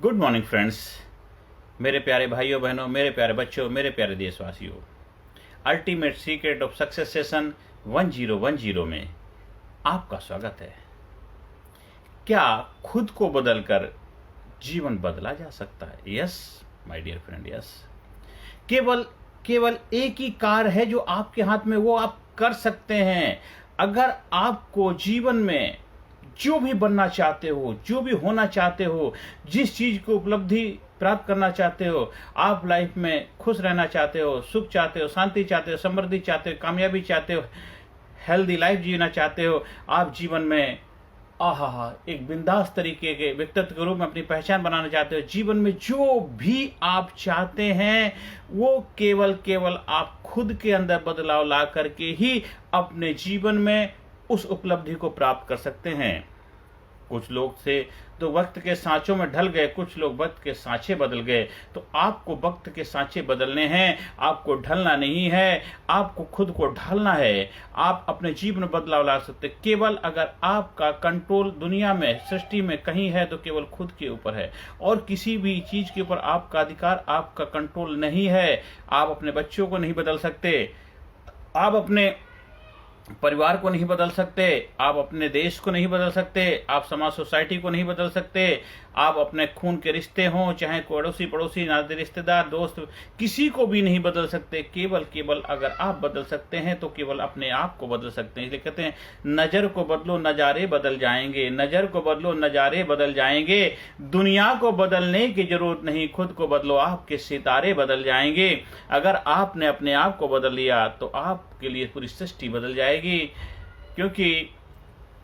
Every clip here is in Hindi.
गुड मॉर्निंग फ्रेंड्स, मेरे प्यारे भाइयों बहनों, मेरे प्यारे बच्चों, मेरे प्यारे देशवासियों। Ultimate secret of success session 1010 में आपका स्वागत है। क्या खुद को बदलकर जीवन बदला जा सकता है? Yes my dear friend, yes. केवल केवल एक ही कार्य है जो आपके हाथ में, वो आप कर सकते हैं। अगर आपको जीवन में जो भी बनना चाहते हो, जो भी होना चाहते हो, जिस चीज को उपलब्धि प्राप्त करना चाहते हो, आप लाइफ में खुश रहना चाहते हो, सुख चाहते हो, शांति चाहते हो, समृद्धि चाहते हो, कामयाबी चाहते हो, हेल्दी लाइफ जीना चाहते हो, आप जीवन में एक बिंदास तरीके के व्यक्तित्व के रूप में अपनी पहचान बनाना चाहते हो, जीवन में जो भी आप चाहते हैं वो केवल केवल आप खुद के अंदर बदलाव ला करके ही अपने जीवन में उस उपलब्धि को प्राप्त कर सकते हैं। कुछ लोग थे तो वक्त के सांचों में ढल गए, कुछ लोग वक्त के सांचे बदल गए। तो आपको वक्त के सांचे बदलने हैं, आपको ढलना नहीं है, आपको खुद को ढालना है। आप अपने जीवन में बदलाव ला सकते केवल अगर आपका कंट्रोल दुनिया में, सृष्टि में कहीं है तो केवल खुद के ऊपर है, और किसी भी चीज के ऊपर आपका अधिकार, आपका कंट्रोल नहीं है। आप अपने बच्चों को नहीं बदल सकते, आप अपने परिवार को नहीं बदल सकते, आप अपने देश को नहीं बदल सकते, आप समाज सोसाइटी को नहीं बदल सकते, आप अपने खून के रिश्ते हों, चाहे पड़ोसी पड़ोसी, नाते रिश्तेदार, दोस्त, किसी को भी नहीं बदल सकते। केवल केवल अगर आप बदल सकते हैं तो केवल अपने आप को बदल सकते हैं। इसलिए कहते हैं नजर को बदलो नजारे बदल जाएंगे, नजर को बदलो नजारे बदल जाएंगे। दुनिया को बदलने की जरूरत नहीं, खुद को बदलो, आपके सितारे बदल जाएंगे। अगर आपने अपने आप को बदल लिया तो आपके लिए पूरी सृष्टि बदल जाएगी। क्योंकि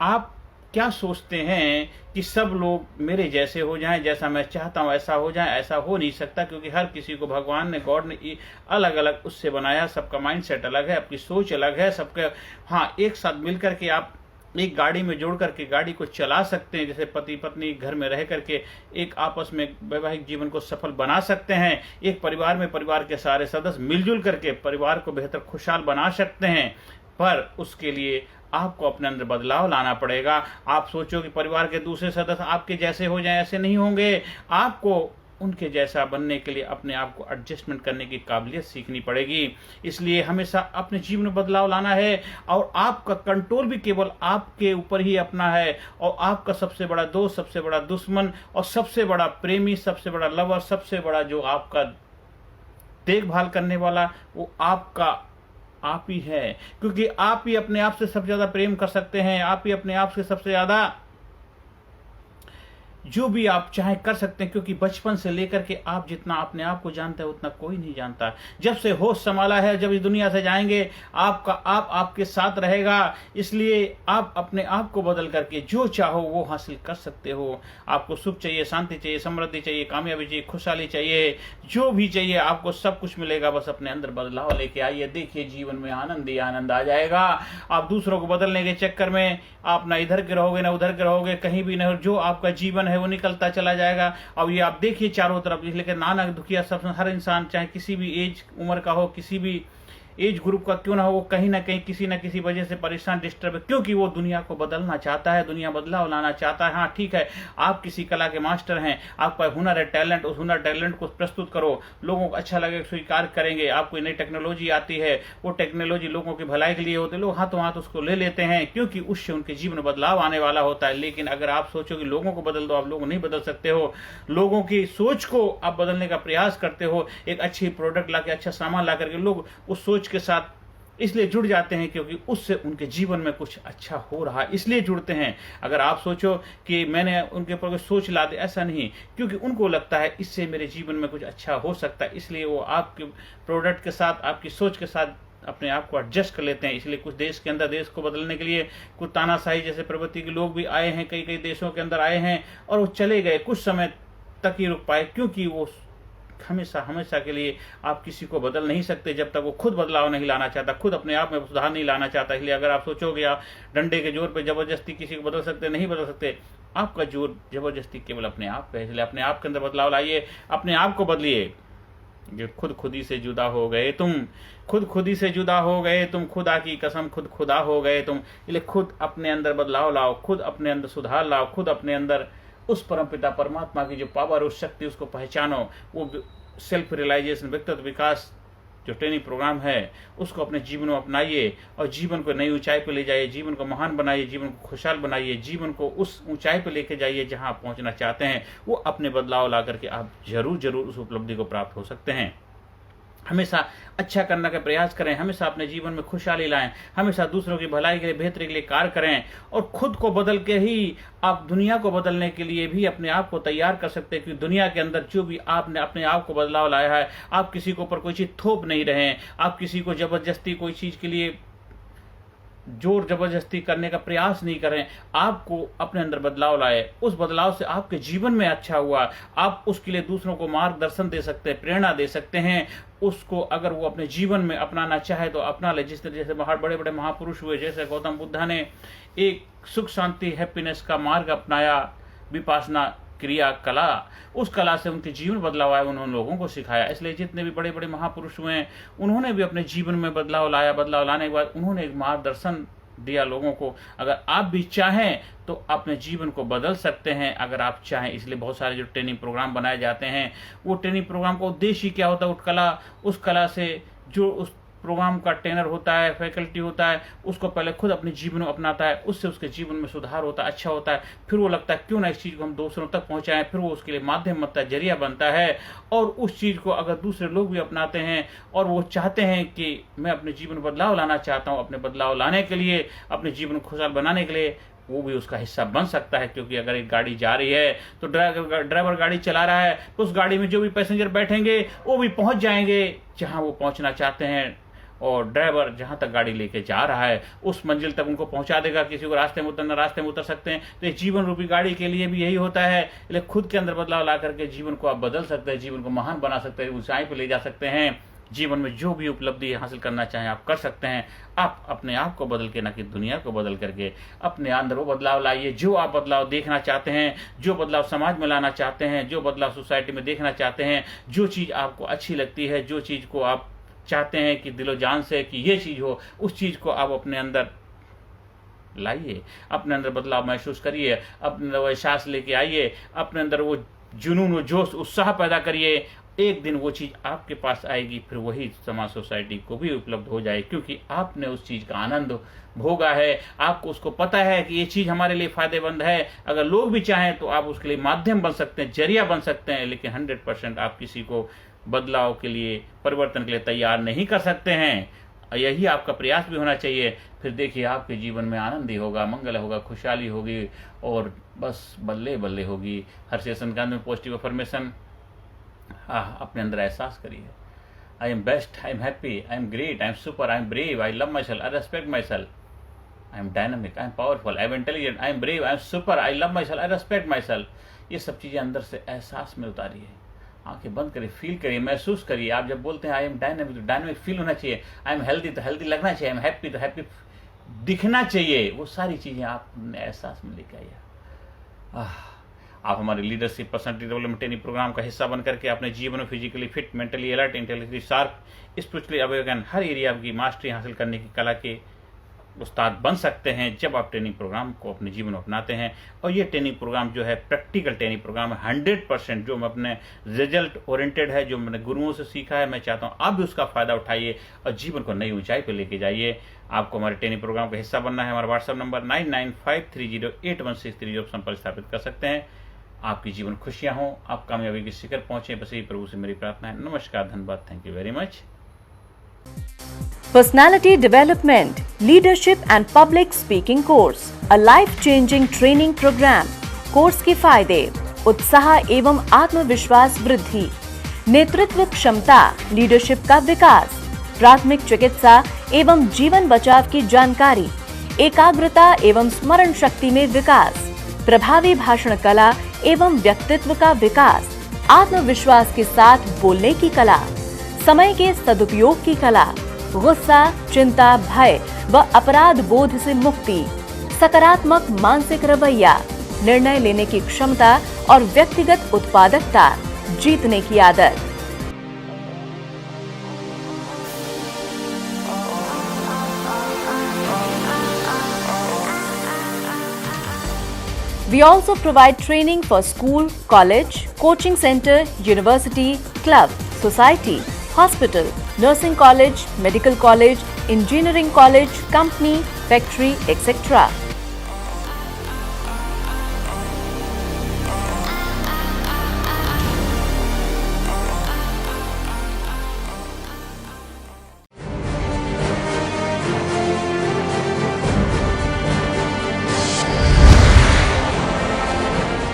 आप क्या सोचते हैं कि सब लोग मेरे जैसे हो जाएं, जैसा मैं चाहता हूं ऐसा हो जाए? ऐसा हो नहीं सकता, क्योंकि हर किसी को भगवान ने, गॉड ने अलग अलग उससे बनाया। सबका माइंडसेट अलग है, आपकी सोच अलग है सबके। हाँ, एक साथ मिलकर के आप एक गाड़ी में जोड़ करके गाड़ी को चला सकते हैं। जैसे पति पत्नी घर में रह करके एक आपस में वैवाहिक जीवन को सफल बना सकते हैं। एक परिवार में परिवार के सारे सदस्य मिलजुल करके परिवार को बेहतर खुशहाल बना सकते हैं। पर उसके लिए आपको अपने अंदर बदलाव लाना पड़ेगा। आप सोचो कि परिवार के दूसरे सदस्य आपके जैसे हो जाएं, ऐसे नहीं होंगे। आपको उनके जैसा बनने के लिए अपने आप को एडजस्टमेंट करने की काबिलियत सीखनी पड़ेगी। इसलिए हमेशा अपने जीवन में बदलाव लाना है, और आपका कंट्रोल भी केवल आपके ऊपर ही अपना है। और आपका सबसे बड़ा दोस्त, सबसे बड़ा दुश्मन और सबसे बड़ा प्रेमी, सबसे बड़ा लवर, सबसे बड़ा जो आपका देखभाल करने वाला, वो आपका आप ही है। क्योंकि आप ही अपने आप से सबसे ज्यादा प्रेम कर सकते हैं, आप ही अपने आप से सबसे ज्यादा जो भी आप चाहे कर सकते हैं। क्योंकि बचपन से लेकर के आप जितना अपने आप को जानते हैं उतना कोई नहीं जानता। जब से होश संभाला है, जब इस दुनिया से जाएंगे, आपका आप आपके साथ रहेगा। इसलिए आप अपने आप को बदल करके जो चाहो वो हासिल कर सकते हो। आपको सुख चाहिए, शांति चाहिए, समृद्धि चाहिए, कामयाबी चाहिए, खुशहाली चाहिए, जो भी चाहिए आपको सब कुछ मिलेगा। बस अपने अंदर बदलाव लेके आइए, देखिए जीवन में आनंद ही आनंद आ जाएगा। आप दूसरों को बदलने के चक्कर में आप ना इधर के रहोगे ना उधर के रहोगे, कहीं भी नहीं। जो आपका जीवन है वो निकलता चला जाएगा। अब ये आप देखिए चारों तरफ, लेकिन नाना दुखिया सब, हर इंसान चाहे किसी भी एज उम्र का हो, किसी भी एज ग्रुप का क्यों ना हो, वो कहीं ना कहीं किसी ना किसी वजह से परेशान, डिस्टर्ब है। क्योंकि वो दुनिया को बदलना चाहता है, दुनिया बदलाव लाना चाहता है। हाँ ठीक है, आप किसी कला के मास्टर हैं, आपका हुनर है, टैलेंट, उस हुनर टैलेंट को प्रस्तुत करो, लोगों को अच्छा लगेगा, स्वीकार करेंगे। आपको नई टेक्नोलॉजी आती है, वो टेक्नोलॉजी लोगों की भलाई के लिए होती है, लोग हाथों हाथ उसको ले लेते हैं, क्योंकि उससे उनके जीवन में बदलाव आने वाला होता है। लेकिन अगर आप सोचो कि लोगों को बदल दो, आप लोग नहीं बदल सकते हो। लोगों की सोच को आप बदलने का प्रयास करते हो, एक अच्छी प्रोडक्ट ला के, अच्छा सामान ला करके, लोग उस सोच के साथ इसलिए जुड़ जाते हैं क्योंकि उससे उनके जीवन में कुछ अच्छा हो रहा है, इसलिए जुड़ते हैं। अगर आप सोचो कि मैंने उनके ऊपर सोच ला दी, ऐसा नहीं, क्योंकि उनको लगता है इससे मेरे जीवन में कुछ अच्छा हो सकता है, इसलिए वो आपके प्रोडक्ट के साथ, आपकी सोच के साथ अपने आप को एडजस्ट कर लेते हैं। इसलिए कुछ देश के अंदर देश को बदलने के लिए कुछ तानाशाही जैसे प्रवृत्ति के लोग भी आए हैं, कई कई देशों के अंदर आए हैं, और वो चले गए, कुछ समय तक ही रुक पाए। क्योंकि वो हमेशा हमेशा के लिए आप किसी को बदल नहीं सकते जब तक वो खुद बदलाव नहीं लाना चाहता, खुद अपने आप में सुधार नहीं लाना चाहता। इसलिए अगर आप सोचोगे आप डंडे के जोर पे जबरदस्ती किसी को बदल सकते, नहीं बदल सकते। आपका जोर जबरदस्ती केवल अपने आप पे है। इसलिए अपने आप के अंदर बदलाव लाइए, अपने आप को बदलिए। जो खुद ही से जुदा हो गए तुम, खुद से जुदा हो गए तुम, खुदा की कसम खुदा हो गए तुम। इसलिए खुद अपने अंदर बदलाव लाओ, खुद अपने अंदर सुधार लाओ, खुद अपने अंदर उस परमपिता परमात्मा की जो पावर, उस शक्ति, उसको पहचानो। वो सेल्फ रियलाइजेशन, व्यक्तित्व विकास जो ट्रेनिंग प्रोग्राम है उसको अपने जीवन में अपनाइए और जीवन को नई ऊंचाई पर ले जाइए, जीवन को महान बनाइए, जीवन को खुशहाल बनाइए, जीवन को उस ऊंचाई पर लेके जाइए जहां आप पहुंचना चाहते हैं। वो अपने बदलाव ला करके आप जरूर उस उपलब्धि को प्राप्त हो सकते हैं। हमेशा अच्छा करने का प्रयास करें, हमेशा अपने जीवन में खुशहाली लाएं, हमेशा दूसरों की भलाई के लिए, बेहतरी के लिए कार्य करें और खुद को बदल के ही आप दुनिया को बदलने के लिए भी अपने आप को तैयार कर सकते हैं। क्योंकि दुनिया के अंदर जो भी आपने अपने आप को बदलाव लाया है, आप किसी के ऊपर कोई चीज़ थोप नहीं रहे हैं, आप किसी को जबरदस्ती कोई चीज़ के लिए जोर जबरदस्ती करने का प्रयास नहीं करें। आपको अपने अंदर बदलाव लाए, उस बदलाव से आपके जीवन में अच्छा हुआ, आप उसके लिए दूसरों को मार्गदर्शन दे सकते हैं, प्रेरणा दे सकते हैं। उसको अगर वो अपने जीवन में अपनाना चाहे तो अपना ले। जिस तरह जैसे बड़े बड़े महापुरुष हुए, जैसे गौतम बुद्धा ने एक सुख शांति हैप्पीनेस का मार्ग अपनाया, विपासना क्रिया कला, उस कला से उनके जीवन बदलाव आया, उन्होंने लोगों को सिखाया। इसलिए जितने भी बड़े बड़े महापुरुष हुए हैं उन्होंने भी अपने जीवन में बदलाव लाया। बदलाव लाने के बाद उन्होंने एक मार्गदर्शन दिया लोगों को। अगर आप भी चाहें तो अपने जीवन को बदल सकते हैं, अगर आप चाहें। इसलिए बहुत सारे जो ट्रेनिंग प्रोग्राम बनाए जाते हैं, वो ट्रेनिंग प्रोग्राम का उद्देश्य क्या होता है? उस कला से जो उस प्रोग्राम का ट्रेनर होता है, फैकल्टी होता है, उसको पहले खुद अपने जीवन में अपनाता है, उससे उसके जीवन में सुधार होता है, अच्छा होता है। फिर वो लगता है क्यों ना इस चीज़ को हम दूसरों तक पहुंचाएं, फिर वो उसके लिए माध्यम बनता है, जरिया बनता है। और उस चीज़ को अगर दूसरे लोग भी अपनाते हैं और वो चाहते हैं कि मैं अपने जीवन में बदलाव लाना चाहता हूँ, अपने बदलाव लाने के लिए, अपने जीवन को खुशहाल बनाने के लिए, वो भी उसका हिस्सा बन सकता है। क्योंकि अगर एक गाड़ी जा रही है तो ड्राइवर गाड़ी चला रहा है, तो उस गाड़ी में जो भी पैसेंजर बैठेंगे वो भी पहुंच जाएंगे जहां वो पहुंचना चाहते हैं, और ड्राइवर जहां तक गाड़ी लेके जा रहा है उस मंजिल तक उनको पहुंचा देगा। किसी को रास्ते में उतरना, रास्ते में उतर सकते हैं। तो जीवन रूपी गाड़ी के लिए भी यही होता है। इसलिए खुद के अंदर बदलाव ला करके जीवन को आप बदल सकते हैं, जीवन को महान बना सकते हैं, ऊंचाई पर ले जा सकते हैं। जीवन में जो भी उपलब्धि हासिल करना चाहें आप कर सकते हैं। आप अपने आप को बदल के, ना कि दुनिया को बदल करके, अपने अंदर वो बदलाव लाइए जो आप बदलाव देखना चाहते हैं, जो बदलाव समाज में लाना चाहते हैं, जो बदलाव सोसाइटी में देखना चाहते हैं, जो चीज़ आपको अच्छी लगती है, जो चीज़ को आप चाहते हैं कि दिलो जान से कि ये चीज़ हो, उस चीज़ को आप अपने अंदर लाइए, अपने अंदर बदलाव महसूस करिए, अपने अंदर वो एहसास लेके आइए, अपने अंदर वो जुनून, वो जोश, उत्साह पैदा करिए। एक दिन वो चीज़ आपके पास आएगी, फिर वही समाज सोसाइटी को भी उपलब्ध हो जाए, क्योंकि आपने उस चीज़ का आनंद भोगा है। आपको उसको पता है कि ये चीज़ हमारे लिए फ़ायदेमंद है। अगर लोग भी चाहें तो आप उसके लिए माध्यम बन सकते हैं, जरिया बन सकते हैं। लेकिन 100% आप किसी को बदलाव के लिए, परिवर्तन के लिए तैयार नहीं कर सकते हैं। यही आपका प्रयास भी होना चाहिए। फिर देखिए आपके जीवन में आनंद ही होगा, मंगल होगा, खुशहाली होगी और बस बल्ले बल्ले होगी। हर सेशन के अंत में पॉजिटिव अफर्मेशन अपने अंदर एहसास करिए। I am best, I am happy, I am great, I am super, I am brave, I love my self, I respect my self, I am dynamic, I am powerful, I am intelligent, I am brave, I am super, I love my self, I respect my self. ये सब चीज़ें अंदर से एहसास में उतारिए। आंखें बंद करिए, फील करिए, महसूस करिए। आप जब बोलते हैं आई एम डायनामिक, तो डायनामिक फील होना चाहिए। आई एम हेल्दी, तो हेल्दी लगना चाहिए। आई एम हैप्पी, तो हैप्पी दिखना चाहिए। वो सारी चीज़ें आप एहसास में लेके आइए। आप हमारे leadership, personality development training program का हिस्सा बन करके अपने जीवन में physically fit, mentally alert, intellectually sharp, spiritually awaken, हर एरिया की मास्टरी हासिल करने की कला के उस्ताद बन सकते हैं जब आप ट्रेनिंग प्रोग्राम को अपने जीवन में अपनाते हैं। और ये ट्रेनिंग प्रोग्राम जो है प्रैक्टिकल ट्रेनिंग प्रोग्राम है, 100% जो मैं अपने रिजल्ट ओरिएंटेड है, जो मैंने गुरुओं से सीखा है। मैं चाहता हूँ आप भी उसका फ़ायदा उठाइए और जीवन को नई ऊंचाई पर लेके जाइए। आपको हमारे ट्रेनिंग प्रोग्राम का हिस्सा बनना है। हमारा व्हाट्सएप नंबर 9953081630 पर संपर्क स्थापित कर सकते हैं। आपकी जीवन खुशियाँ हों, आप कामयाबी की शिखर पहुँचें, बस यही प्रभु से मेरी प्रार्थना है। नमस्कार, धन्यवाद, thank you very much. Personality Development, Leadership and Public Speaking Course, a life-changing training program. Course के फायदे: उत्साह एवं आत्मविश्वास वृद्धि, नेतृत्व क्षमता, लीडरशिप का विकास, प्राथमिक चिकित्सा एवं जीवन बचाव की जानकारी, एकाग्रता एवं स्मरण शक्ति में विकास, प्रभावी भाषण कला एवं व्यक्तित्व का विकास, आत्मविश्वास के साथ बोलने की कला, समय के सदुपयोग की कला, गुस्सा, चिंता, भय व अपराध बोध से मुक्ति, सकारात्मक मानसिक रवैया, निर्णय लेने की क्षमता और व्यक्तिगत उत्पादकता, जीतने की आदत। We also provide training for school, college, coaching center, university, club, society, hospital, nursing college, medical college, engineering college, company, factory, etc.